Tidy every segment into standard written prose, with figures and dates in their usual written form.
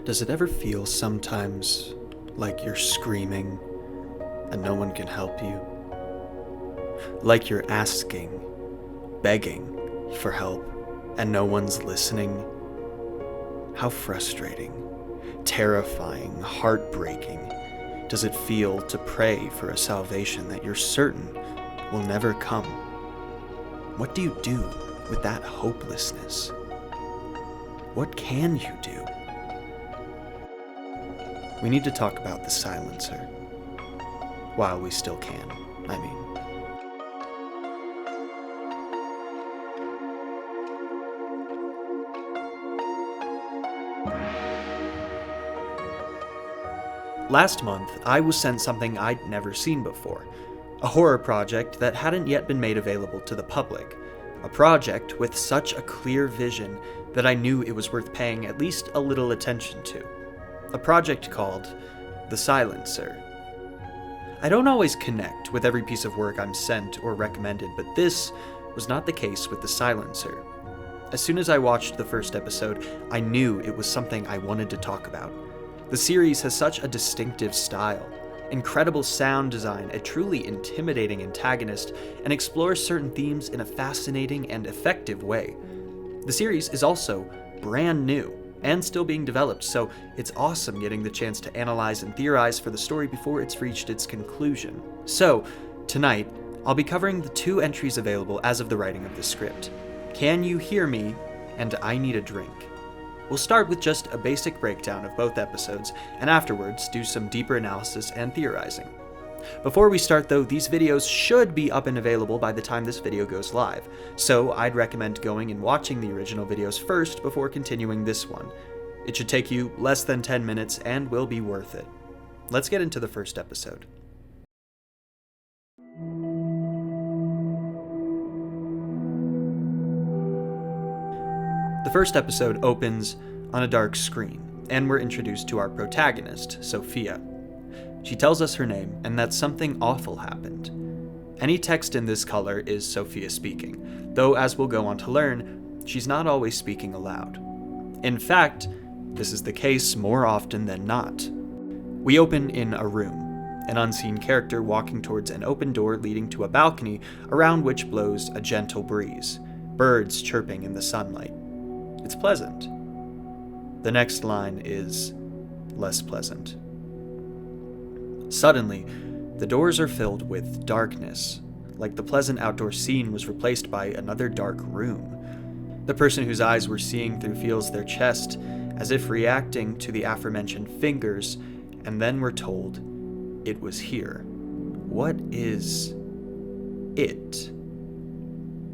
Does it ever feel sometimes like you're screaming and no one can help you? Like you're asking, begging for help and no one's listening? How frustrating, terrifying, heartbreaking does it feel to pray for a salvation that you're certain will never come? What do you do with that hopelessness? What can you do? We need to talk about the silencer. While we still can, I mean. Last month, I was sent something I'd never seen before. A horror project that hadn't yet been made available to the public. A project with such a clear vision that I knew it was worth paying at least a little attention to. A project called The Silencer. I don't always connect with every piece of work I'm sent or recommended, but this was not the case with The Silencer. As soon as I watched the first episode, I knew it was something I wanted to talk about. The series has such a distinctive style, incredible sound design, a truly intimidating antagonist, and explores certain themes in a fascinating and effective way. The series is also brand new and still being developed, so it's awesome getting the chance to analyze and theorize for the story before it's reached its conclusion. So, tonight, I'll be covering the 2 entries available as of the writing of this script. Can You Hear Me? And I Need a Drink. We'll start with just a basic breakdown of both episodes, and afterwards do some deeper analysis and theorizing. Before we start though, these videos should be up and available by the time this video goes live, so I'd recommend going and watching the original videos first before continuing this one. It should take you less than 10 minutes and will be worth it. Let's get into the first episode. The first episode opens on a dark screen, and we're introduced to our protagonist, Sophia. She tells us her name and that something awful happened. Any text in this color is Sophia speaking, though as we'll go on to learn, she's not always speaking aloud. In fact, this is the case more often than not. We open in a room, an unseen character walking towards an open door leading to a balcony around which blows a gentle breeze, birds chirping in the sunlight. It's pleasant. The next line is less pleasant. Suddenly, the doors are filled with darkness, like the pleasant outdoor scene was replaced by another dark room. The person whose eyes we're seeing through feels their chest, as if reacting to the aforementioned fingers, and then we're told it was here. What is it?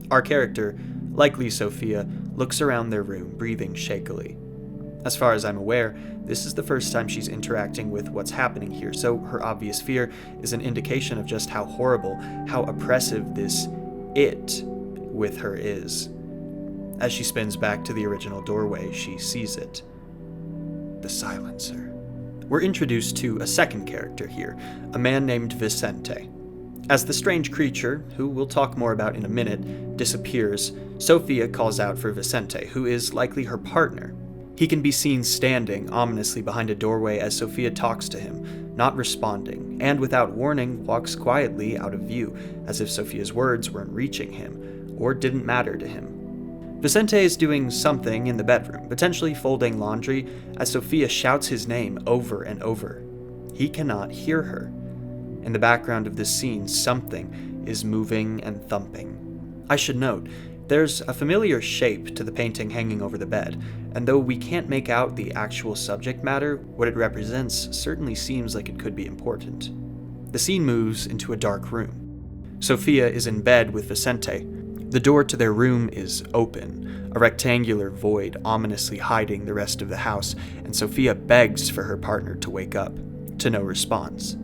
Our character, likely Sophia, looks around their room, breathing shakily. As far as I'm aware, this is the first time she's interacting with what's happening here, so her obvious fear is an indication of just how horrible, how oppressive this it with her is. As she spins back to the original doorway, she sees it. The silencer. We're introduced to a second character here, a man named Vicente. As the strange creature, who we'll talk more about in a minute, disappears, Sophia calls out for Vicente, who is likely her partner. He can be seen standing ominously behind a doorway as Sophia talks to him, not responding, and without warning walks quietly out of view, as if Sophia's words weren't reaching him, or didn't matter to him. Vicente is doing something in the bedroom, potentially folding laundry, as Sophia shouts his name over and over. He cannot hear her. In the background of this scene, something is moving and thumping. I should note, there's a familiar shape to the painting hanging over the bed, and though we can't make out the actual subject matter, what it represents certainly seems like it could be important. The scene moves into a dark room. Sophia is in bed with Vicente. The door to their room is open, a rectangular void ominously hiding the rest of the house, and Sophia begs for her partner to wake up, to no response.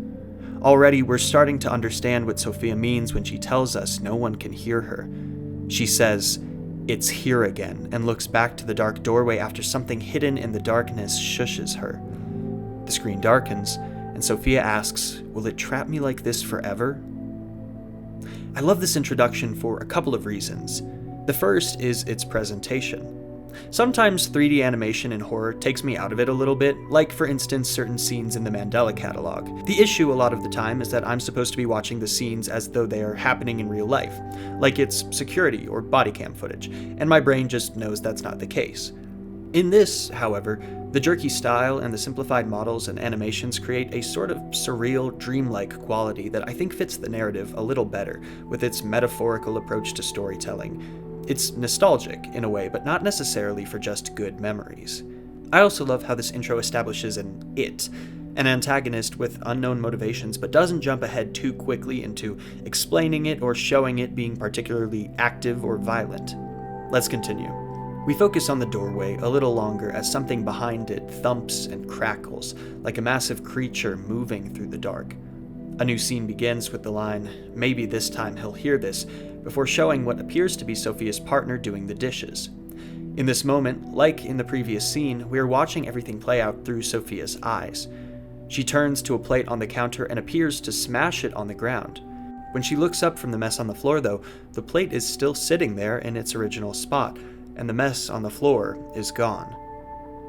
Already, we're starting to understand what Sophia means when she tells us no one can hear her. She says, "It's here again," and looks back to the dark doorway after something hidden in the darkness shushes her. The screen darkens, and Sophia asks, "Will it trap me like this forever?" I love this introduction for a couple of reasons. The first is its presentation. Sometimes 3D animation in horror takes me out of it a little bit, like for instance certain scenes in the Mandela catalog. The issue a lot of the time is that I'm supposed to be watching the scenes as though they are happening in real life, like it's security or body cam footage, and my brain just knows that's not the case. In this, however, the jerky style and the simplified models and animations create a sort of surreal, dreamlike quality that I think fits the narrative a little better with its metaphorical approach to storytelling. It's nostalgic, in a way, but not necessarily for just good memories. I also love how this intro establishes an antagonist with unknown motivations, but doesn't jump ahead too quickly into explaining it or showing it being particularly active or violent. Let's continue. We focus on the doorway a little longer as something behind it thumps and crackles, like a massive creature moving through the dark. A new scene begins with the line, "Maybe this time he'll hear this," before showing what appears to be Sophia's partner doing the dishes. In this moment, like in the previous scene, we are watching everything play out through Sophia's eyes. She turns to a plate on the counter and appears to smash it on the ground. When she looks up from the mess on the floor, though, the plate is still sitting there in its original spot, and the mess on the floor is gone.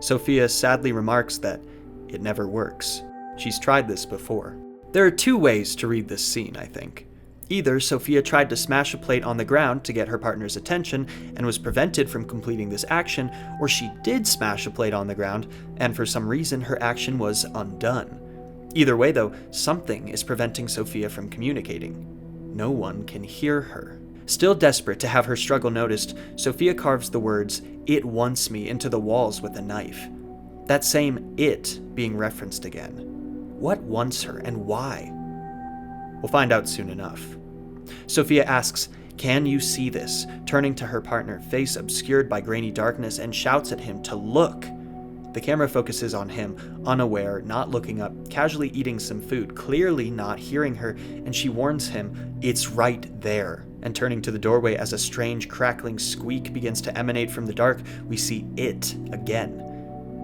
Sophia sadly remarks that it never works. She's tried this before. There are two ways to read this scene, I think. Either Sophia tried to smash a plate on the ground to get her partner's attention and was prevented from completing this action, or she did smash a plate on the ground and for some reason her action was undone. Either way though, something is preventing Sophia from communicating. No one can hear her. Still desperate to have her struggle noticed, Sophia carves the words, "It wants me," into the walls with a knife. That same "it" being referenced again. What wants her and why? We'll find out soon enough. Sophia asks, "Can you see this?" turning to her partner, face obscured by grainy darkness, and shouts at him to look. The camera focuses on him, unaware, not looking up, casually eating some food, clearly not hearing her, and she warns him, "It's right there." And turning to the doorway as a strange crackling squeak begins to emanate from the dark, we see it again.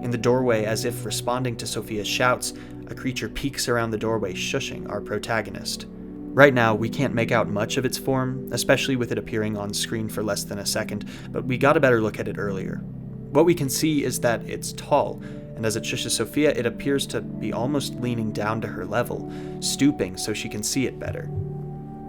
In the doorway, as if responding to Sophia's shouts, a creature peeks around the doorway, shushing our protagonist. Right now, we can't make out much of its form, especially with it appearing on screen for less than a second, but we got a better look at it earlier. What we can see is that it's tall, and as it shushes Sophia, it appears to be almost leaning down to her level, stooping so she can see it better.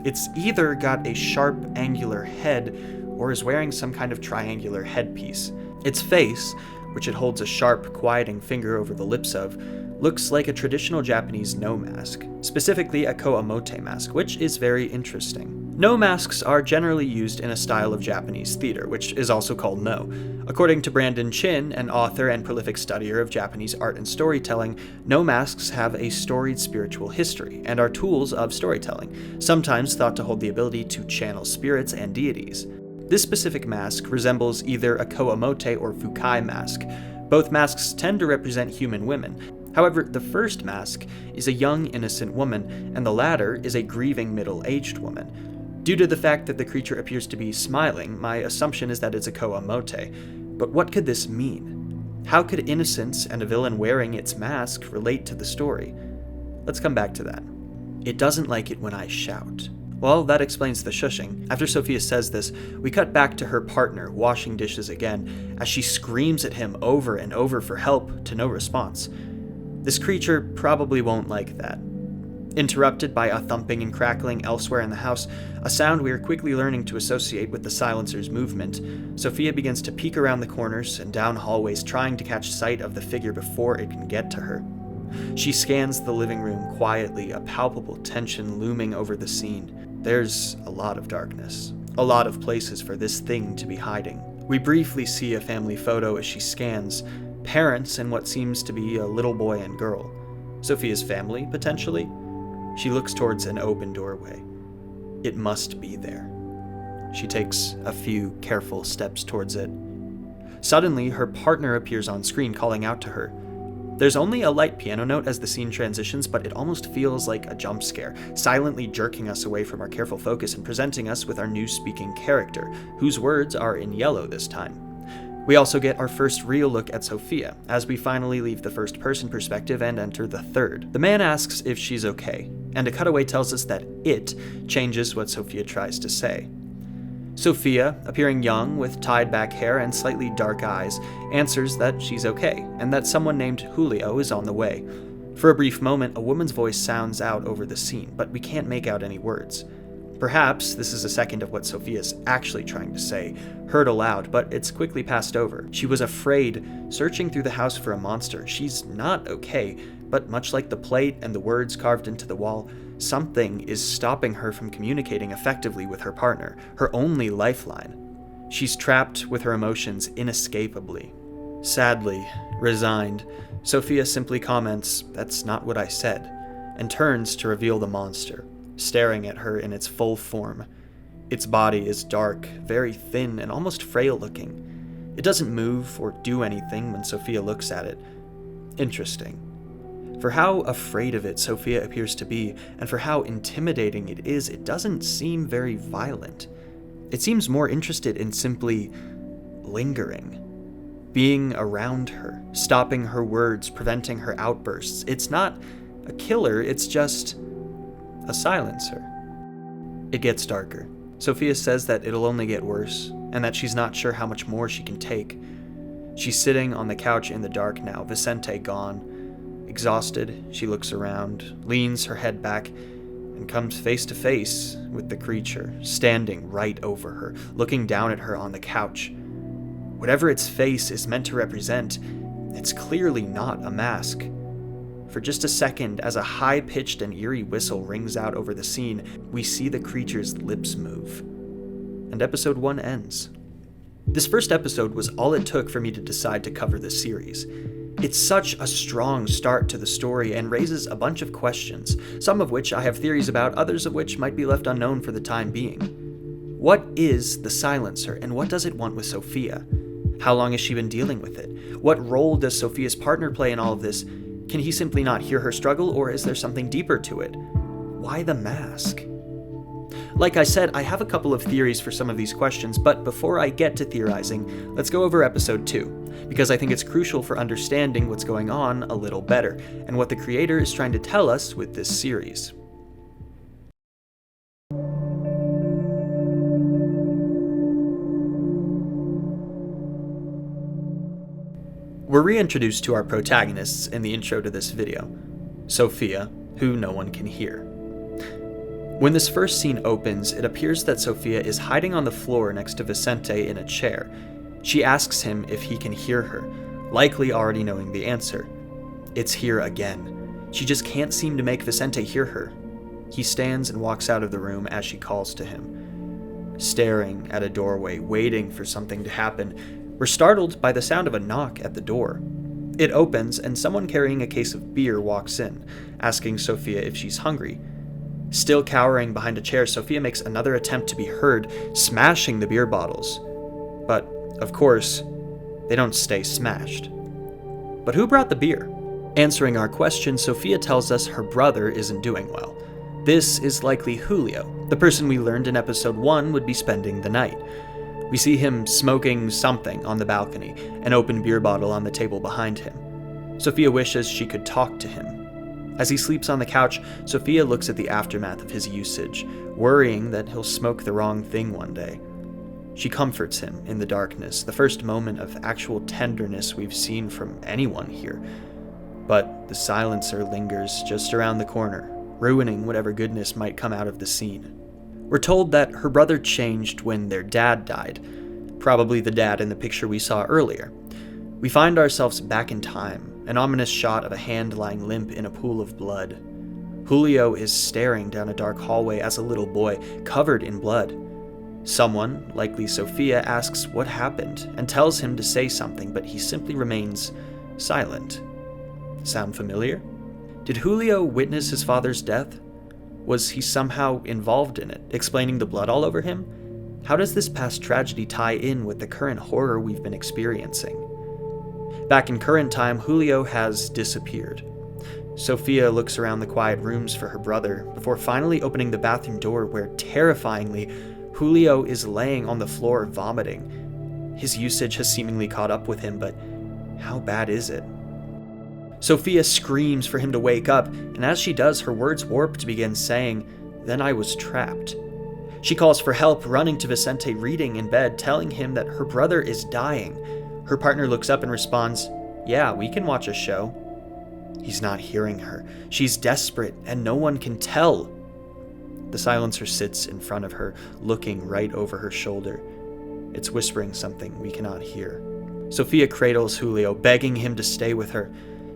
It's either got a sharp, angular head, or is wearing some kind of triangular headpiece. Its face, which it holds a sharp, quieting finger over the lips of, looks like a traditional Japanese no mask, specifically a koamote mask, which is very interesting. No masks are generally used in a style of Japanese theater, which is also called no. According to Brandon Chin, an author and prolific studier of Japanese art and storytelling, no masks have a storied spiritual history and are tools of storytelling, sometimes thought to hold the ability to channel spirits and deities. This specific mask resembles either a koamote or fukai mask. Both masks tend to represent human women. However, the first mask is a young, innocent woman, and the latter is a grieving, middle-aged woman. Due to the fact that the creature appears to be smiling, my assumption is that it's a koamote. But what could this mean? How could innocence and a villain wearing its mask relate to the story? Let's come back to that. It doesn't like it when I shout. Well, that explains the shushing. After Sophia says this, we cut back to her partner washing dishes again, as she screams at him over and over for help, to no response. This creature probably won't like that. Interrupted by a thumping and crackling elsewhere in the house, a sound we are quickly learning to associate with the silencer's movement, Sophia begins to peek around the corners and down hallways, trying to catch sight of the figure before it can get to her. She scans the living room quietly, a palpable tension looming over the scene. There's a lot of darkness, a lot of places for this thing to be hiding. We briefly see a family photo as she scans, parents and what seems to be a little boy and girl. Sophia's family, potentially? She looks towards an open doorway. It must be there. She takes a few careful steps towards it. Suddenly, her partner appears on screen, calling out to her. There's only a light piano note as the scene transitions, but it almost feels like a jump scare, silently jerking us away from our careful focus and presenting us with our new speaking character, whose words are in yellow this time. We also get our first real look at Sophia, as we finally leave the first-person perspective and enter the third. The man asks if she's okay, and a cutaway tells us that it changes what Sophia tries to say. Sophia, appearing young with tied back hair and slightly dark eyes, answers that she's okay and that someone named Julio is on the way. For a brief moment, a woman's voice sounds out over the scene, but we can't make out any words. Perhaps this is a second of what Sophia's actually trying to say, heard aloud, but it's quickly passed over. She was afraid, searching through the house for a monster. She's not okay, but much like the plate and the words carved into the wall, something is stopping her from communicating effectively with her partner, her only lifeline. She's trapped with her emotions inescapably. Sadly, resigned, Sophia simply comments, "That's not what I said," and turns to reveal the monster, staring at her in its full form. Its body is dark, very thin, and almost frail-looking. It doesn't move or do anything when Sophia looks at it. Interesting. For how afraid of it Sophia appears to be, and for how intimidating it is, it doesn't seem very violent. It seems more interested in simply lingering, being around her, stopping her words, preventing her outbursts. It's not a killer, it's just a silencer. It gets darker. Sophia says that it'll only get worse, and that she's not sure how much more she can take. She's sitting on the couch in the dark now, Vicente gone. Exhausted, she looks around, leans her head back, and comes face to face with the creature, standing right over her, looking down at her on the couch. Whatever its face is meant to represent, it's clearly not a mask. For just a second, as a high-pitched and eerie whistle rings out over the scene, we see the creature's lips move. And episode 1 ends. This first episode was all it took for me to decide to cover this series. It's such a strong start to the story and raises a bunch of questions, some of which I have theories about, others of which might be left unknown for the time being. What is the silencer, and what does it want with Sophia? How long has she been dealing with it? What role does Sophia's partner play in all of this? Can he simply not hear her struggle, or is there something deeper to it? Why the mask? Like I said, I have a couple of theories for some of these questions, but before I get to theorizing, let's go over episode 2, because I think it's crucial for understanding what's going on a little better, and what the creator is trying to tell us with this series. We're reintroduced to our protagonists in the intro to this video, Sophia, who no one can hear. When this first scene opens, it appears that Sophia is hiding on the floor next to Vicente in a chair. She asks him if he can hear her, likely already knowing the answer. It's here again. She just can't seem to make Vicente hear her. He stands and walks out of the room as she calls to him. Staring at a doorway, waiting for something to happen, we're startled by the sound of a knock at the door. It opens, and someone carrying a case of beer walks in, asking Sophia if she's hungry. Still cowering behind a chair, Sophia makes another attempt to be heard, smashing the beer bottles. But, of course, they don't stay smashed. But who brought the beer? Answering our question, Sophia tells us her brother isn't doing well. This is likely Julio, the person we learned in episode 1 would be spending the night. We see him smoking something on the balcony, an open beer bottle on the table behind him. Sophia wishes she could talk to him. As he sleeps on the couch, Sophia looks at the aftermath of his usage, worrying that he'll smoke the wrong thing one day. She comforts him in the darkness, the first moment of actual tenderness we've seen from anyone here. But the silencer lingers just around the corner, ruining whatever goodness might come out of the scene. We're told that her brother changed when their dad died, probably the dad in the picture we saw earlier. We find ourselves back in time, an ominous shot of a hand lying limp in a pool of blood. Julio is staring down a dark hallway as a little boy, covered in blood. Someone, likely Sophia, asks what happened and tells him to say something, but he simply remains silent. Sound familiar? Did Julio witness his father's death? Was he somehow involved in it, explaining the blood all over him? How does this past tragedy tie in with the current horror we've been experiencing? Back in current time, Julio has disappeared. Sophia looks around the quiet rooms for her brother, before finally opening the bathroom door where, terrifyingly, Julio is laying on the floor vomiting. His usage has seemingly caught up with him, but how bad is it? Sophia screams for him to wake up, and as she does, her words warp to begin saying, "Then I was trapped." She calls for help, running to Vicente reading in bed, telling him that her brother is dying. Her partner looks up and responds, "Yeah, we can watch a show." He's not hearing her. She's desperate, and no one can tell. The silencer sits in front of her, looking right over her shoulder. It's whispering something we cannot hear. Sophia cradles Julio, begging him to stay with her.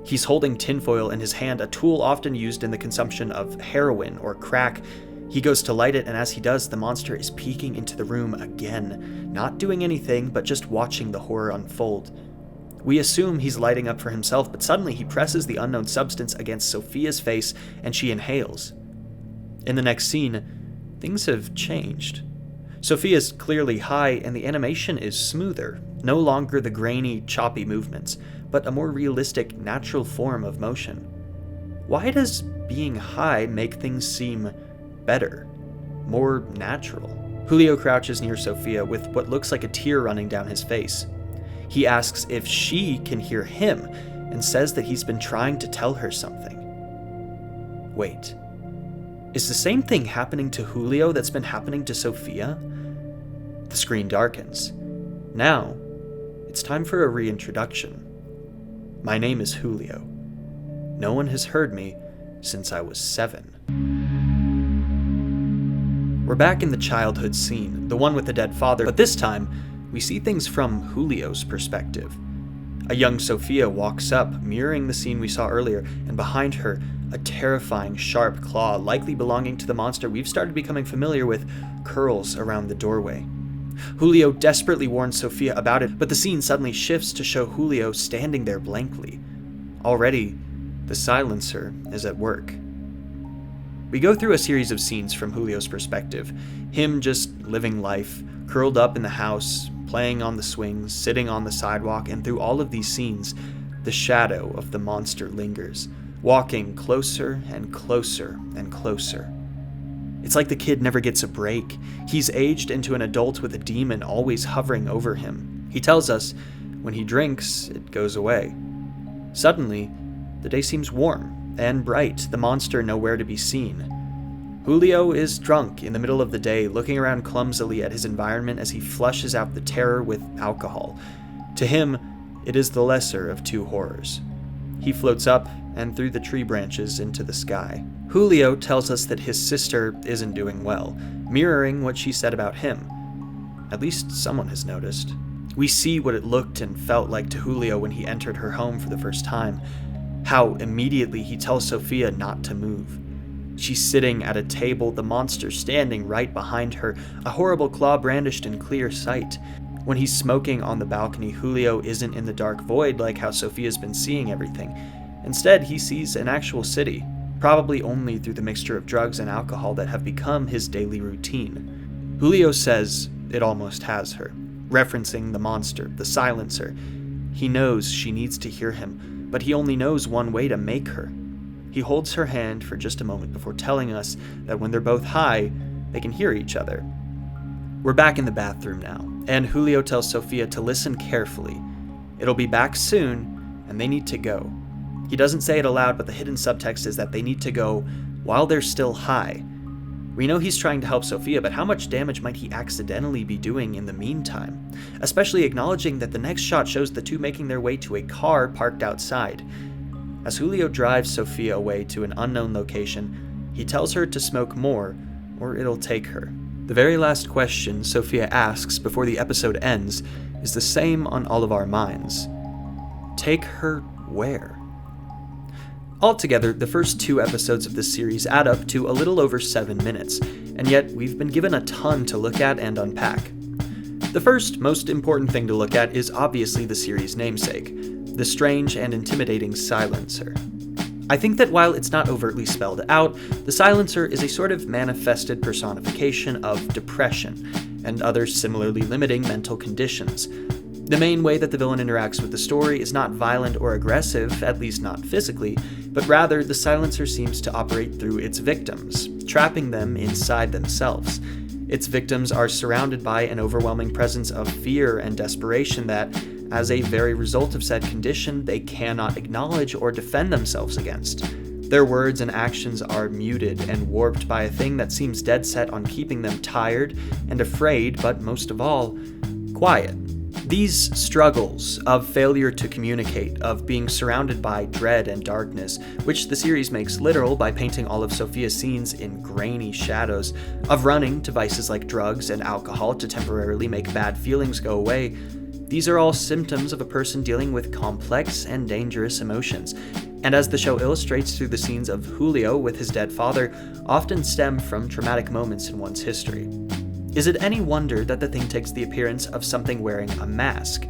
He's holding tinfoil in his hand, a tool often used in the consumption of heroin or crack. He goes to light it, and as he does, the monster is peeking into the room again, not doing anything, but just watching the horror unfold. We assume he's lighting up for himself, but suddenly he presses the unknown substance against Sophia's face, and she inhales. In the next scene, things have changed. Sophia's clearly high, and the animation is smoother, no longer the grainy, choppy movements, but a more realistic, natural form of motion. Why does being high make things seem better, more natural? Julio crouches near Sophia with what looks like a tear running down his face. He asks if she can hear him and says that he's been trying to tell her something. Wait, is the same thing happening to Julio that's been happening to Sophia? The screen darkens. Now, it's time for a reintroduction. My name is Julio. No one has heard me since I was 7. We're back in the childhood scene, the one with the dead father, but this time, we see things from Julio's perspective. A young Sophia walks up, mirroring the scene we saw earlier, and behind her, a terrifying sharp claw, likely belonging to the monster we've started becoming familiar with, curls around the doorway. Julio desperately warns Sophia about it, but the scene suddenly shifts to show Julio standing there blankly. Already, the silencer is at work. We go through a series of scenes from Julio's perspective, him just living life, curled up in the house, playing on the swings, sitting on the sidewalk, and through all of these scenes, the shadow of the monster lingers, walking closer and closer and closer. It's like the kid never gets a break. He's aged into an adult with a demon always hovering over him. He tells us, when he drinks, it goes away. Suddenly, the day seems warm and bright, the monster nowhere to be seen. Julio is drunk in the middle of the day, looking around clumsily at his environment as he flushes out the terror with alcohol. To him, it is the lesser of two horrors. He floats up and through the tree branches into the sky. Julio tells us that his sister isn't doing well, mirroring what she said about him. At least someone has noticed. We see what it looked and felt like to Julio when he entered her home for the first time. How immediately he tells Sophia not to move. She's sitting at a table, the monster standing right behind her, a horrible claw brandished in clear sight. When he's smoking on the balcony, Julio isn't in the dark void like how Sophia's been seeing everything. Instead, he sees an actual city, probably only through the mixture of drugs and alcohol that have become his daily routine. Julio says it almost has her, referencing the monster, the silencer. He knows she needs to hear him, but he only knows one way to make her. He holds her hand for just a moment before telling us that when they're both high, they can hear each other. We're back in the bathroom now, and Julio tells Sophia to listen carefully. It'll be back soon, and they need to go. He doesn't say it aloud, but the hidden subtext is that they need to go while they're still high. We know he's trying to help Sophia, but how much damage might he accidentally be doing in the meantime? Especially acknowledging that the next shot shows the two making their way to a car parked outside. As Julio drives Sophia away to an unknown location, he tells her to smoke more, or it'll take her. The very last question Sophia asks before the episode ends is the same on all of our minds. Take her where? Altogether, the first 2 episodes of this series add up to a little over 7 minutes, and yet we've been given a ton to look at and unpack. The first, most important thing to look at is obviously the series' namesake, the strange and intimidating silencer. I think that while it's not overtly spelled out, the silencer is a sort of manifested personification of depression and other similarly limiting mental conditions. The main way that the villain interacts with the story is not violent or aggressive, at least not physically, but rather the silencer seems to operate through its victims, trapping them inside themselves. Its victims are surrounded by an overwhelming presence of fear and desperation that, as a very result of said condition, they cannot acknowledge or defend themselves against. Their words and actions are muted and warped by a thing that seems dead set on keeping them tired and afraid, but most of all, quiet. These struggles of failure to communicate, of being surrounded by dread and darkness, which the series makes literal by painting all of Sophia's scenes in grainy shadows, of running to vices like drugs and alcohol to temporarily make bad feelings go away, these are all symptoms of a person dealing with complex and dangerous emotions, and as the show illustrates through the scenes of Julio with his dead father, often stem from traumatic moments in one's history. Is it any wonder that the thing takes the appearance of something wearing a mask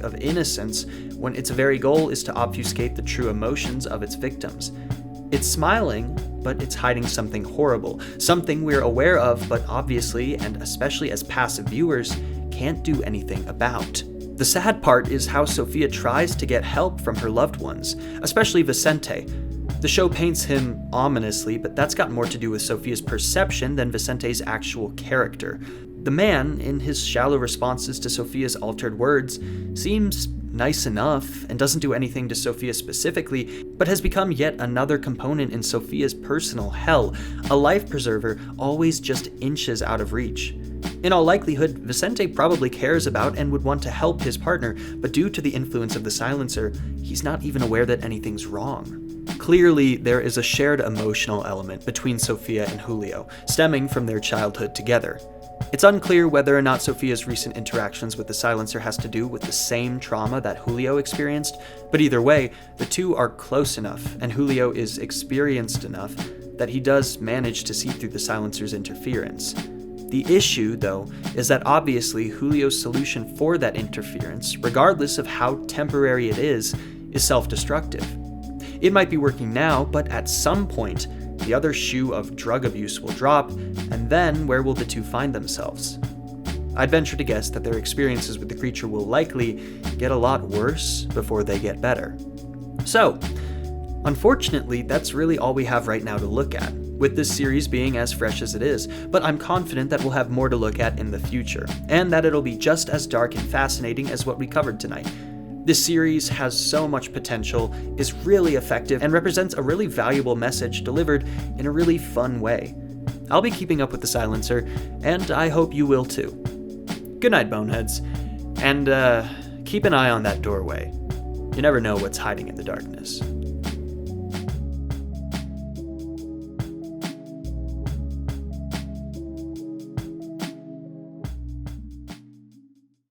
of innocence, when its very goal is to obfuscate the true emotions of its victims? It's smiling, but it's hiding something horrible, something we're aware of, but obviously, and especially as passive viewers, can't do anything about. The sad part is how Sophia tries to get help from her loved ones, especially Vicente. The show paints him ominously, but that's got more to do with Sophia's perception than Vicente's actual character. The man, in his shallow responses to Sophia's altered words, seems nice enough and doesn't do anything to Sophia specifically, but has become yet another component in Sophia's personal hell, a life preserver always just inches out of reach. In all likelihood, Vicente probably cares about and would want to help his partner, but due to the influence of the silencer, he's not even aware that anything's wrong. Clearly, there is a shared emotional element between Sophia and Julio, stemming from their childhood together. It's unclear whether or not Sophia's recent interactions with the silencer has to do with the same trauma that Julio experienced, but either way, the two are close enough, and Julio is experienced enough that he does manage to see through the silencer's interference. The issue, though, is that obviously Julio's solution for that interference, regardless of how temporary it is self-destructive. It might be working now, but at some point, the other shoe of drug abuse will drop, and then where will the two find themselves? I'd venture to guess that their experiences with the creature will likely get a lot worse before they get better. So, unfortunately, that's really all we have right now to look at, with this series being as fresh as it is, but I'm confident that we'll have more to look at in the future, and that it'll be just as dark and fascinating as what we covered tonight. This series has so much potential, is really effective, and represents a really valuable message delivered in a really fun way. I'll be keeping up with the silencer, and I hope you will too. Good night, boneheads, and keep an eye on that doorway. You never know what's hiding in the darkness.